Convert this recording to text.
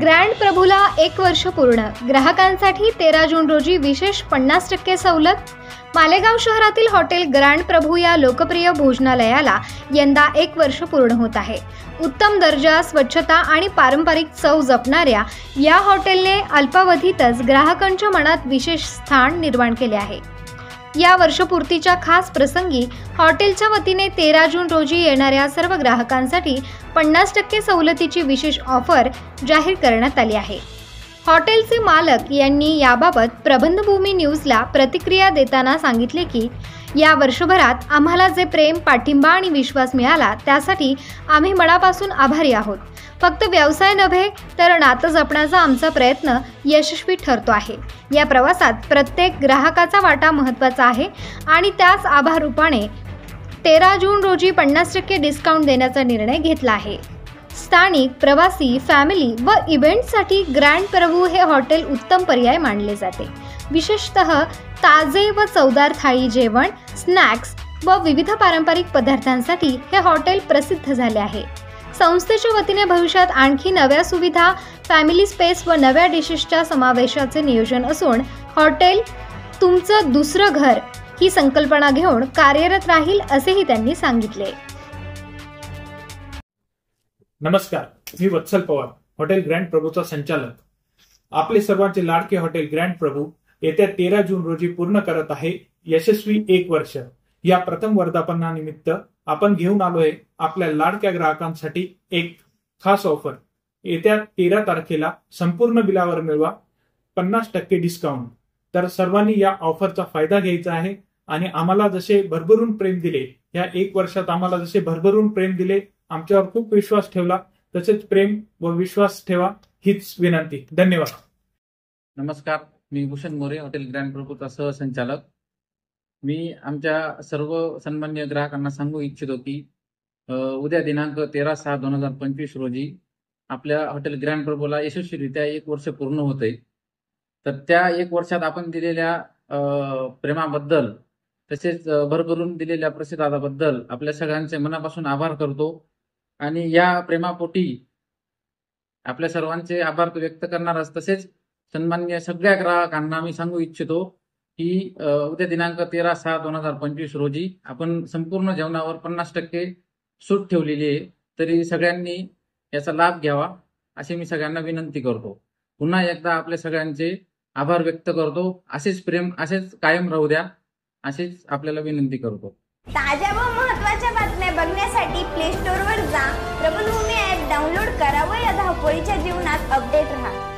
Grand प्रभूला 1 वर्ष पूर्ण। ग्राहकांसाठी 13 जून रोजी विशेष 50% सवलत। मालेगाव शहरातील हॉटेल ग्रँड प्रभू या लोकप्रिय भोजनालयाला यंदा 1 वर्ष पूर्ण होत आहे। उत्तम दर्जा, स्वच्छता आणि पारंपरिक चव जपणाऱ्या या हॉटेलने अल्पावधीतच ग्राहकांच्या मनात विशेष स्थान निर्माण केले आहे। या वर्षपूर्तीच्या खास प्रसंगी हॉटेलच्या वतीने 13 जून रोजी येणाऱ्या सर्व ग्राहकांसाठी 50% सवलतीची विशेष ऑफर जाहीर करण्यात आली आहे। हॉटेलचे मालक यांनी याबाबत प्रबंधभूमी न्यूजला प्रतिक्रिया देताना सांगितले की या वर्षभरात आम्हाला जे प्रेम, पाठिंबा आणि विश्वास मिळाला त्यासाठी आम्ही मनापासून आभारी आहोत। फक्त व्यवसाय नव्हे तर नातं जपण्याचा आमचा प्रयत्न यशस्वी ठरतो आहे। या प्रवासात प्रत्येक ग्राहकाचा वाटा महत्त्वाचा आहे आणि त्याच आभार रूपाने 13 जून रोजी 50% डिस्काउंट देण्याचा निर्णय घेतला आहे। स्थानिक, प्रवासी, फॅमिली व इव्हेंटसाठी ग्रँड प्रभू हे हॉटेल उत्तम पर्याय मानले जाते। विशेषतः ताजे व चवदार थाळी जेवण, स्नॅक्स व विविध पारंपरिक पदार्थांसाठी हे हॉटेल प्रसिद्ध झाले आहे। संस्थेच्या वतीने भविष्यात आणखी नव्या सुविधा, फॅमिली स्पेस व नव्या डिशेसच्या समावेशाचे नियोजन असून हॉटेल तुमचं दुसरं घर ही संकल्पना घेऊन कार्यरत राहील असेही त्यांनी सांगितले। नमस्कार, मी वत्सल पवार, हॉटेल ग्रँड प्रभूचा संचालक। आपले सर्वांचे लाडके हॉटेल ग्रँड प्रभू येत्या 13 जून रोजी पूर्ण करत आहे यशस्वी 1 वर्ष। या प्रथम वर्धापनानिमित्त आपण घेऊन आलोय आपल्या लाडक्या ग्राहकांसाठी एक खास ऑफर। येत्या 13 तारखेला संपूर्ण बिलावर मिळवा 50% डिस्काउंट। तर सर्वांनी या ऑफरचा फायदा घ्यायचा आहे आणि आम्हाला जसे भरभरून प्रेम दिले, या 1 वर्षात आम्हाला जसे भरभरून प्रेम दिले, आमच्यावर खूप विश्वास ठेवला, तसेच प्रेम व विश्वास ठेवा हीच विनंती। धन्यवाद। नमस्कार, मी भूषण मोरे, हॉटेल ग्रँड प्रभूचा सहसंचालक। मी आमच्या सर्व सन्माननीय ग्राहकांना सांगू इच्छितो की उद्या दिनांक 13/6/2025 रोजी आपल्या हॉटेल ग्रँड प्रभूला यशस्वीरित्या 1 वर्ष पूर्ण होत आहे। तर त्या 1 वर्षात आपण दिलेल्या प्रेमाबद्दल, तसेच भरभरून दिलेल्या प्रतिसादाबद्दल आपल्या सगळ्यांचे मनापासून आभार करतो आणि या प्रेमापोटी आपल्या सर्वांचे आभार व्यक्त करणारच। तसेच सन्माननीय सगळ्या ग्राहकांना मी सांगू इच्छितो की उद्या दिनांक 13/6/2025 रोजी आपण संपूर्ण जेवणावर 50% सूट ठेवलेली आहे। तरी सगळ्यांनी याचा लाभ घ्यावा अशी मी सगळ्यांना विनंती करतो। पुन्हा एकदा आपल्या सगळ्यांचे आभार व्यक्त करतो। असेच प्रेम असेच कायम राहू द्या अशीच आपल्याला विनंती करतो। ताज्या व महत्त्वाच्या बातम्या बघण्यासाठी प्ले स्टोअरवर जा, प्रबंधभूमी ॲप डाउनलोड करा व या धावपळीच्या जीवनात अपडेट राहा।